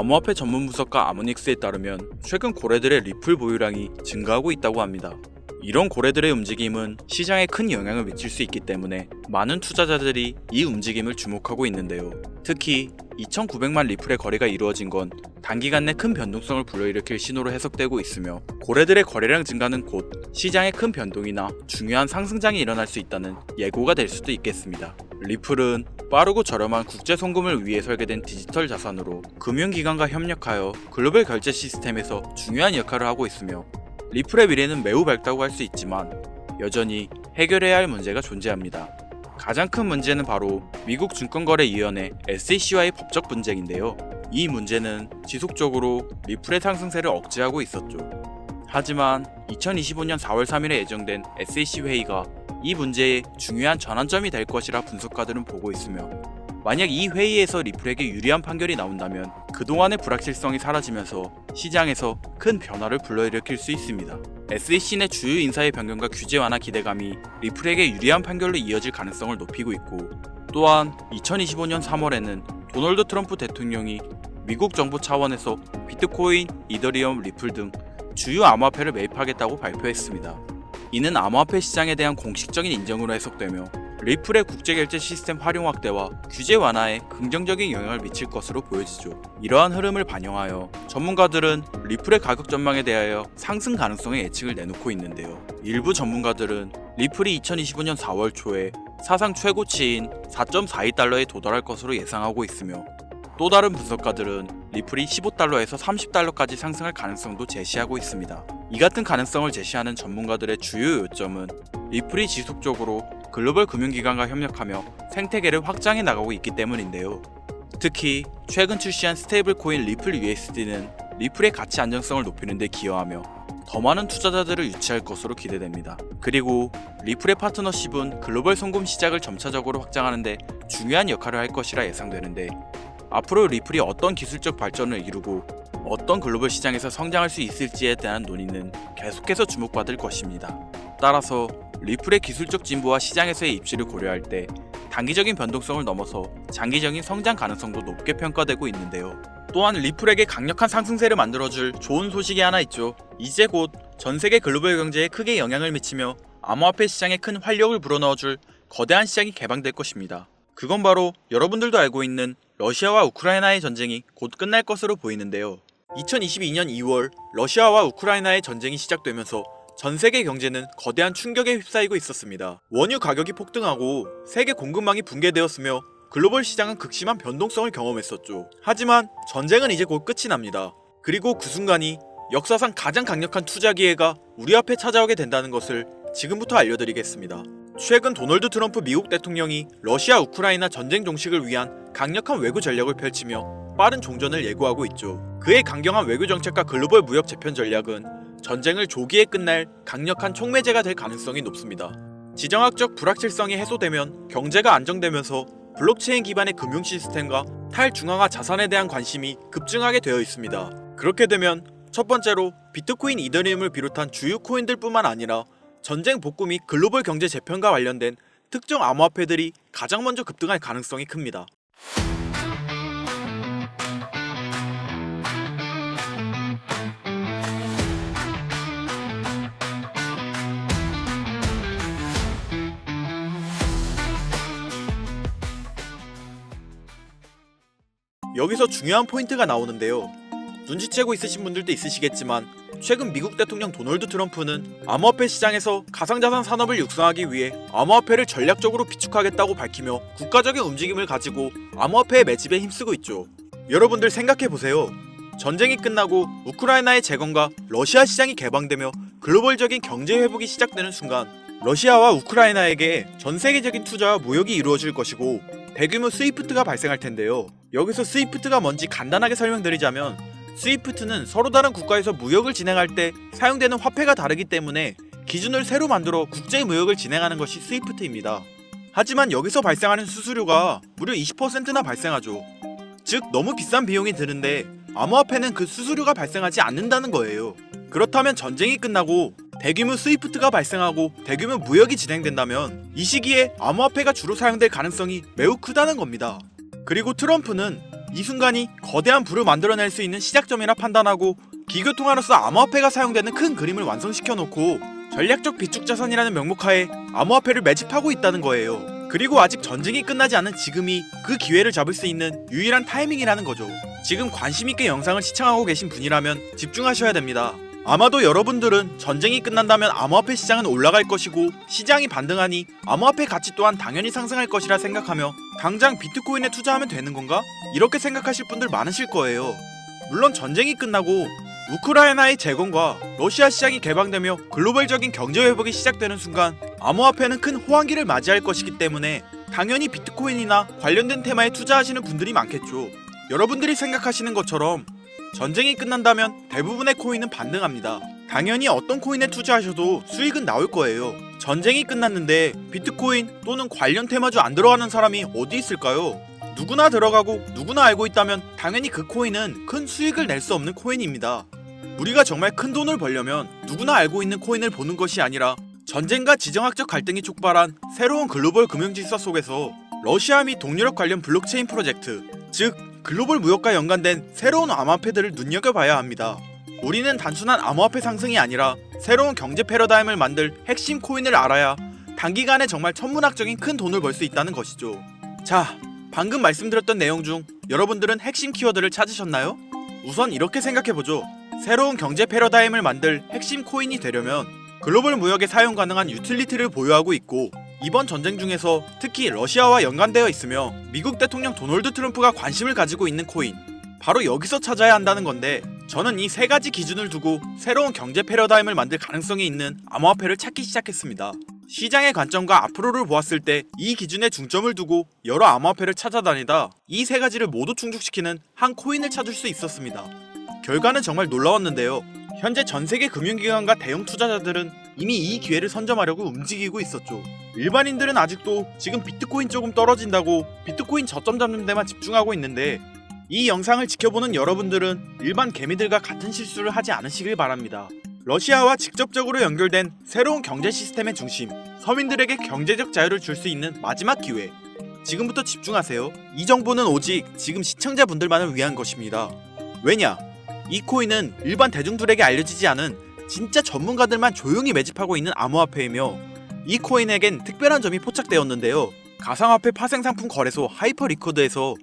암호화폐 전문 분석가 아모닉스에 따르면 최근 고래들의 리플 보유량이 증가하고 있다고 합니다. 이런 고래들의 움직임은 시장에 큰 영향을 미칠 수 있기 때문에 많은 투자자들이 이 움직임을 주목하고 있는데요. 특히 2,900만 리플의 거래가 이루어진 건 단기간 내 큰 변동성을 불러일으킬 신호로 해석되고 있으며, 고래들의 거래량 증가는 곧 시장에 큰 변동이나 중요한 상승장이 일어날 수 있다는 예고가 될 수도 있겠습니다. 리플은 빠르고 저렴한 국제 송금을 위해 설계된 디지털 자산으로 금융기관과 협력하여 글로벌 결제 시스템에서 중요한 역할을 하고 있으며, 리플의 미래는 매우 밝다고 할 수 있지만 여전히 해결해야 할 문제가 존재합니다. 가장 큰 문제는 바로 미국 증권거래위원회 SEC와의 법적 분쟁인데요. 이 문제는 지속적으로 리플의 상승세를 억제하고 있었죠. 하지만 2025년 4월 3일에 예정된 SEC 회의가 이 문제의 중요한 전환점이 될 것이라 분석가들은 보고 있으며, 만약 이 회의에서 리플에게 유리한 판결이 나온다면 그동안의 불확실성이 사라지면서 시장에서 큰 변화를 불러일으킬 수 있습니다. SEC 내 주요 인사의 변경과 규제 완화 기대감이 리플에게 유리한 판결로 이어질 가능성을 높이고 있고, 또한 2025년 3월에는 도널드 트럼프 대통령이 미국 정부 차원에서 비트코인, 이더리움, 리플 등 주요 암호화폐를 매입하겠다고 발표했습니다. 이는 암호화폐 시장에 대한 공식적인 인정으로 해석되며 리플의 국제결제 시스템 활용 확대와 규제 완화에 긍정적인 영향을 미칠 것으로 보여지죠. 이러한 흐름을 반영하여 전문가들은 리플의 가격 전망에 대하여 상승 가능성의 예측을 내놓고 있는데요. 일부 전문가들은 리플이 2025년 4월 초에 사상 최고치인 4.42달러에 도달할 것으로 예상하고 있으며, 또 다른 분석가들은 리플이 15달러에서 30달러까지 상승할 가능성도 제시하고 있습니다. 이 같은 가능성을 제시하는 전문가들의 주요 요점은 리플이 지속적으로 글로벌 금융기관과 협력하며 생태계를 확장해 나가고 있기 때문인데요. 특히 최근 출시한 스테이블 코인 리플 USD는 리플의 가치 안정성을 높이는 데 기여하며 더 많은 투자자들을 유치할 것으로 기대됩니다. 그리고 리플의 파트너십은 글로벌 송금 시장을 점차적으로 확장하는 데 중요한 역할을 할 것이라 예상되는데, 앞으로 리플이 어떤 기술적 발전을 이루고 어떤 글로벌 시장에서 성장할 수 있을지에 대한 논의는 계속해서 주목받을 것입니다. 따라서 리플의 기술적 진보와 시장에서의 입지를 고려할 때 단기적인 변동성을 넘어서 장기적인 성장 가능성도 높게 평가되고 있는데요. 또한 리플에게 강력한 상승세를 만들어줄 좋은 소식이 하나 있죠. 이제 곧 전세계 글로벌 경제에 크게 영향을 미치며 암호화폐 시장에 큰 활력을 불어넣어줄 거대한 시장이 개방될 것입니다. 그건 바로 여러분들도 알고 있는 러시아와 우크라이나의 전쟁이 곧 끝날 것으로 보이는데요. 2022년 2월 러시아와 우크라이나의 전쟁이 시작되면서 전 세계 경제는 거대한 충격에 휩싸이고 있었습니다. 원유 가격이 폭등하고 세계 공급망이 붕괴되었으며 글로벌 시장은 극심한 변동성을 경험했었죠. 하지만 전쟁은 이제 곧 끝이 납니다. 그리고 그 순간이 역사상 가장 강력한 투자 기회가 우리 앞에 찾아오게 된다는 것을 지금부터 알려드리겠습니다. 최근 도널드 트럼프 미국 대통령이 러시아 우크라이나 전쟁 종식을 위한 강력한 외교 전략을 펼치며 빠른 종전을 예고하고 있죠. 그의 강경한 외교 정책과 글로벌 무역 재편 전략은 전쟁을 조기에 끝날 강력한 촉매제가 될 가능성이 높습니다. 지정학적 불확실성이 해소되면 경제가 안정되면서 블록체인 기반의 금융 시스템과 탈중앙화 자산에 대한 관심이 급증하게 되어 있습니다. 그렇게 되면 첫 번째로 비트코인, 이더리움을 비롯한 주요 코인들뿐만 아니라 전쟁 복구 및 글로벌 경제 재편과 관련된 특정 암호화폐들이 가장 먼저 급등할 가능성이 큽니다. 여기서 중요한 포인트가 나오는데요. 눈치채고 있으신 분들도 있으시겠지만 최근 미국 대통령 도널드 트럼프는 암호화폐 시장에서 가상자산 산업을 육성하기 위해 암호화폐를 전략적으로 비축하겠다고 밝히며 국가적인 움직임을 가지고 암호화폐의 매집에 힘쓰고 있죠. 여러분들 생각해보세요. 전쟁이 끝나고 우크라이나의 재건과 러시아 시장이 개방되며 글로벌적인 경제 회복이 시작되는 순간 러시아와 우크라이나에게 전세계적인 투자와 무역이 이루어질 것이고 대규모 스위프트가 발생할 텐데요. 여기서 스위프트가 뭔지 간단하게 설명드리자면, 스위프트는 서로 다른 국가에서 무역을 진행할 때 사용되는 화폐가 다르기 때문에 기준을 새로 만들어 국제 무역을 진행하는 것이 스위프트입니다. 하지만 여기서 발생하는 수수료가 무려 20%나 발생하죠. 즉 너무 비싼 비용이 드는데 암호화폐는 그 수수료가 발생하지 않는다는 거예요. 그렇다면 전쟁이 끝나고 대규모 스위프트가 발생하고 대규모 무역이 진행된다면 이 시기에 암호화폐가 주로 사용될 가능성이 매우 크다는 겁니다. 그리고 트럼프는 이 순간이 거대한 부를 만들어낼 수 있는 시작점이라 판단하고 기교통화로서 암호화폐가 사용되는 큰 그림을 완성시켜 놓고 전략적 비축자산이라는 명목하에 암호화폐를 매집하고 있다는 거예요. 그리고 아직 전쟁이 끝나지 않은 지금이 그 기회를 잡을 수 있는 유일한 타이밍이라는 거죠. 지금 관심있게 영상을 시청하고 계신 분이라면 집중하셔야 됩니다. 아마도 여러분들은 전쟁이 끝난다면 암호화폐 시장은 올라갈 것이고 시장이 반등하니 암호화폐 가치 또한 당연히 상승할 것이라 생각하며 당장 비트코인에 투자하면 되는 건가? 이렇게 생각하실 분들 많으실 거예요. 물론 전쟁이 끝나고 우크라이나의 재건과 러시아 시장이 개방되며 글로벌적인 경제 회복이 시작되는 순간 암호화폐는 큰 호황기를 맞이할 것이기 때문에 당연히 비트코인이나 관련된 테마에 투자하시는 분들이 많겠죠. 여러분들이 생각하시는 것처럼 전쟁이 끝난다면 대부분의 코인은 반등합니다. 당연히 어떤 코인에 투자하셔도 수익은 나올 거예요. 전쟁이 끝났는데 비트코인 또는 관련 테마주 안 들어가는 사람이 어디 있을까요? 누구나 들어가고 누구나 알고 있다면 당연히 그 코인은 큰 수익을 낼 수 없는 코인입니다. 우리가 정말 큰 돈을 벌려면 누구나 알고 있는 코인을 보는 것이 아니라 전쟁과 지정학적 갈등이 촉발한 새로운 글로벌 금융질서 속에서 러시아 및 동유럽 관련 블록체인 프로젝트, 즉 글로벌 무역과 연관된 새로운 암호화폐들을 눈여겨봐야 합니다. 우리는 단순한 암호화폐 상승이 아니라 새로운 경제 패러다임을 만들 핵심 코인을 알아야 단기간에 정말 천문학적인 큰 돈을 벌 수 있다는 것이죠. 자, 방금 말씀드렸던 내용 중 여러분들은 핵심 키워드를 찾으셨나요? 우선 이렇게 생각해보죠. 새로운 경제 패러다임을 만들 핵심 코인이 되려면 글로벌 무역에 사용 가능한 유틸리티를 보유하고 있고 이번 전쟁 중에서 특히 러시아와 연관되어 있으며 미국 대통령 도널드 트럼프가 관심을 가지고 있는 코인, 바로 여기서 찾아야 한다는 건데 저는 이 세 가지 기준을 두고 새로운 경제 패러다임을 만들 가능성이 있는 암호화폐를 찾기 시작했습니다. 시장의 관점과 앞으로를 보았을 때 이 기준에 중점을 두고 여러 암호화폐를 찾아다니다 이 세 가지를 모두 충족시키는 한 코인을 찾을 수 있었습니다. 결과는 정말 놀라웠는데요. 현재 전세계 금융기관과 대형 투자자들은 이미 이 기회를 선점하려고 움직이고 있었죠. 일반인들은 아직도 지금 비트코인 조금 떨어진다고 비트코인 저점 잡는 데만 집중하고 있는데 이 영상을 지켜보는 여러분들은 일반 개미들과 같은 실수를 하지 않으시길 바랍니다. 러시아와 직접적으로 연결된 새로운 경제 시스템의 중심, 서민들에게 경제적 자유를 줄 수 있는 마지막 기회. 지금부터 집중하세요. 이 정보는 오직 지금 시청자분들만을 위한 것입니다. 왜냐? 이 코인은 일반 대중들에게 알려지지 않은 진짜 전문가들만 조용히 매집하고 있는 암호화폐이며 이 코인에겐 특별한 점이 포착되었는데요. 가상화폐 파생상품 거래소 하이퍼리커드에서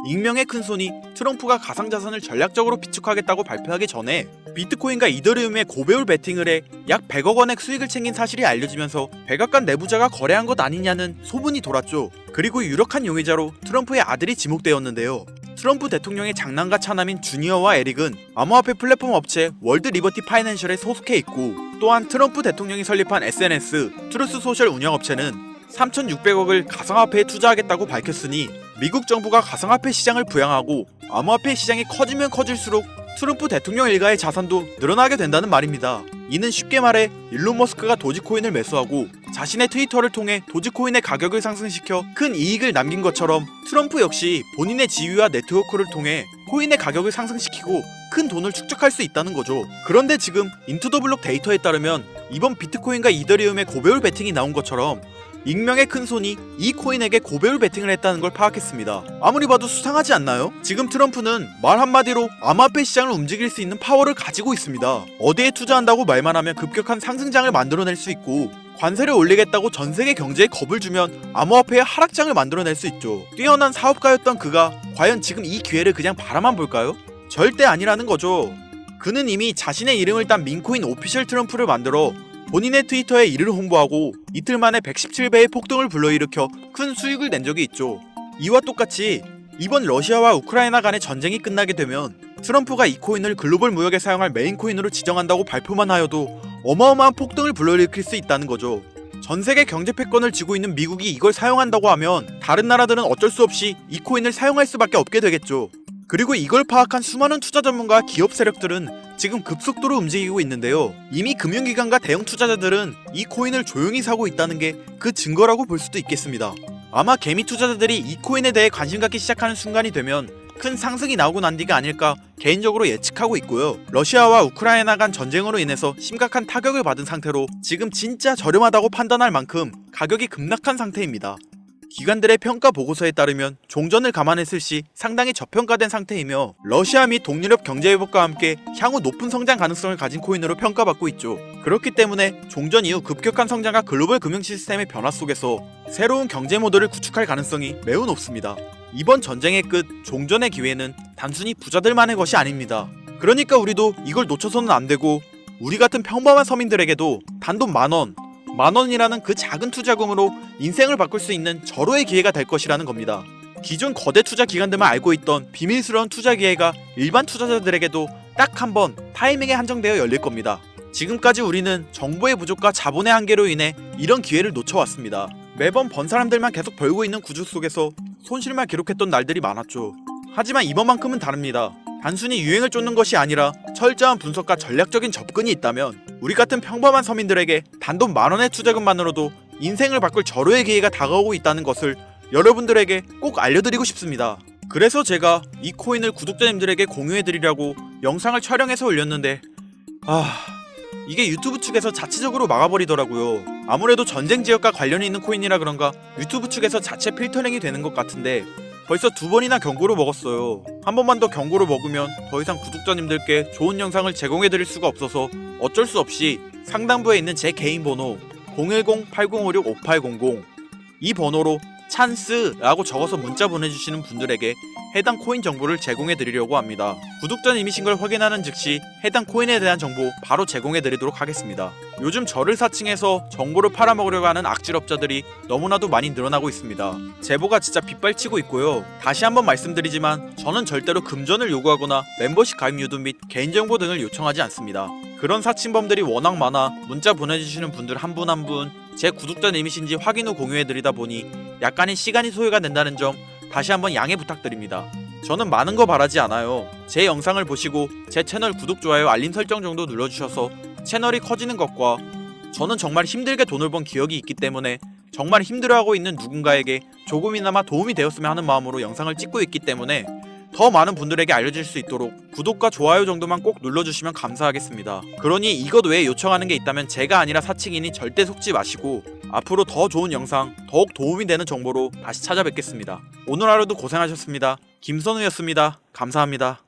익명의 큰손이 트럼프가 가상자산을 전략적으로 비축하겠다고 발표하기 전에 비트코인과 이더리움에 고배율 베팅을 해 약 100억 원의 수익을 챙긴 사실이 알려지면서 백악관 내부자가 거래한 것 아니냐는 소문이 돌았죠. 그리고 유력한 용의자로 트럼프의 아들이 지목되었는데요. 트럼프 대통령의 장남과 차남인 주니어와 에릭은 암호화폐 플랫폼 업체 월드 리버티 파이낸셜에 소속해 있고 또한 트럼프 대통령이 설립한 SNS 트루스 소셜 운영업체는 3,600억을 가상화폐에 투자하겠다고 밝혔으니 미국 정부가 가상화폐 시장을 부양하고 암호화폐 시장이 커지면 커질수록 트럼프 대통령 일가의 자산도 늘어나게 된다는 말입니다. 이는 쉽게 말해 일론 머스크가 도지코인을 매수하고 자신의 트위터를 통해 도지코인의 가격을 상승시켜 큰 이익을 남긴 것처럼 트럼프 역시 본인의 지위와 네트워크를 통해 코인의 가격을 상승시키고 큰 돈을 축적할 수 있다는 거죠. 그런데 지금 인투더블록 데이터에 따르면 이번 비트코인과 이더리움의 고배율 베팅이 나온 것처럼 익명의 큰손이 이 코인에게 고배율 베팅을 했다는 걸 파악했습니다. 아무리 봐도 수상하지 않나요? 지금 트럼프는 말 한마디로 암호화폐 시장을 움직일 수 있는 파워를 가지고 있습니다. 어디에 투자한다고 말만 하면 급격한 상승장을 만들어낼 수 있고 관세를 올리겠다고 전세계 경제에 겁을 주면 암호화폐의 하락장을 만들어낼 수 있죠. 뛰어난 사업가였던 그가 과연 지금 이 기회를 그냥 바라만 볼까요? 절대 아니라는 거죠. 그는 이미 자신의 이름을 딴 민코인 오피셜 트럼프를 만들어 본인의 트위터에 이를 홍보하고 이틀 만에 117배의 폭등을 불러일으켜 큰 수익을 낸 적이 있죠. 이와 똑같이 이번 러시아와 우크라이나 간의 전쟁이 끝나게 되면 트럼프가 이 코인을 글로벌 무역에 사용할 메인 코인으로 지정한다고 발표만 하여도 어마어마한 폭등을 불러일으킬 수 있다는 거죠. 전세계 경제 패권을 쥐고 있는 미국이 이걸 사용한다고 하면 다른 나라들은 어쩔 수 없이 이 코인을 사용할 수밖에 없게 되겠죠. 그리고 이걸 파악한 수많은 투자 전문가와 기업 세력들은 지금 급속도로 움직이고 있는데요. 이미 금융기관과 대형 투자자들은 이 코인을 조용히 사고 있다는 게 그 증거라고 볼 수도 있겠습니다. 아마 개미 투자자들이 이 코인에 대해 관심 갖기 시작하는 순간이 되면 큰 상승이 나오고 난 뒤가 아닐까 개인적으로 예측하고 있고요. 러시아와 우크라이나 간 전쟁으로 인해서 심각한 타격을 받은 상태로 지금 진짜 저렴하다고 판단할 만큼 가격이 급락한 상태입니다. 기관들의 평가 보고서에 따르면 종전을 감안했을 시 상당히 저평가된 상태이며 러시아 및 동유럽 경제회복과 함께 향후 높은 성장 가능성을 가진 코인으로 평가받고 있죠. 그렇기 때문에 종전 이후 급격한 성장과 글로벌 금융 시스템의 변화 속에서 새로운 경제 모델을 구축할 가능성이 매우 높습니다. 이번 전쟁의 끝, 종전의 기회는 단순히 부자들만의 것이 아닙니다. 그러니까 우리도 이걸 놓쳐서는 안 되고 우리 같은 평범한 서민들에게도 단돈 만원이라는 그 작은 투자금으로 인생을 바꿀 수 있는 절호의 기회가 될 것이라는 겁니다. 기존 거대 투자 기관들만 알고 있던 비밀스러운 투자 기회가 일반 투자자들에게도 딱 한 번 타이밍에 한정되어 열릴 겁니다. 지금까지 우리는 정보의 부족과 자본의 한계로 인해 이런 기회를 놓쳐왔습니다. 매번 번 사람들만 계속 벌고 있는 구조 속에서 손실만 기록했던 날들이 많았죠. 하지만 이번만큼은 다릅니다. 단순히 유행을 쫓는 것이 아니라 철저한 분석과 전략적인 접근이 있다면 우리 같은 평범한 서민들에게 단돈 만원의 투자금만으로도 인생을 바꿀 절호의 기회가 다가오고 있다는 것을 여러분들에게 꼭 알려드리고 싶습니다. 그래서 제가 이 코인을 구독자님들에게 공유해드리려고 영상을 촬영해서 올렸는데 이게 유튜브 측에서 자체적으로 막아버리더라고요. 아무래도 전쟁 지역과 관련이 있는 코인이라 그런가 유튜브 측에서 자체 필터링이 되는 것 같은데 벌써 2번이나 경고를 먹었어요. 한 번만 더 경고를 먹으면 더 이상 구독자님들께 좋은 영상을 제공해드릴 수가 없어서 어쩔 수 없이 상단부에 있는 제 개인 번호 010-8056-5800 이 번호로 찬스라고 적어서 문자 보내주시는 분들에게 해당 코인 정보를 제공해드리려고 합니다. 구독자님이신 걸 확인하는 즉시 해당 코인에 대한 정보 바로 제공해드리도록 하겠습니다. 요즘 저를 사칭해서 정보를 팔아먹으려고 하는 악질업자들이 너무나도 많이 늘어나고 있습니다. 제보가 진짜 빗발치고 있고요. 다시 한번 말씀드리지만 저는 절대로 금전을 요구하거나 멤버십 가입 유도 및 개인정보 등을 요청하지 않습니다. 그런 사칭범들이 워낙 많아 문자 보내주시는 분들 한 분 한 분 제 구독자님이신지 확인 후 공유해드리다 보니 약간의 시간이 소요가 된다는 점 다시 한번 양해 부탁드립니다. 저는 많은 거 바라지 않아요. 제 영상을 보시고 제 채널 구독, 좋아요, 알림 설정 정도 눌러주셔서 채널이 커지는 것과 저는 정말 힘들게 돈을 번 기억이 있기 때문에 정말 힘들어하고 있는 누군가에게 조금이나마 도움이 되었으면 하는 마음으로 영상을 찍고 있기 때문에 더 많은 분들에게 알려질 수 있도록 구독과 좋아요 정도만 꼭 눌러주시면 감사하겠습니다. 그러니 이것 외에 요청하는 게 있다면 제가 아니라 사칭이니 절대 속지 마시고 앞으로 더 좋은 영상, 더욱 도움이 되는 정보로 다시 찾아뵙겠습니다. 오늘 하루도 고생하셨습니다. 김선우였습니다. 감사합니다.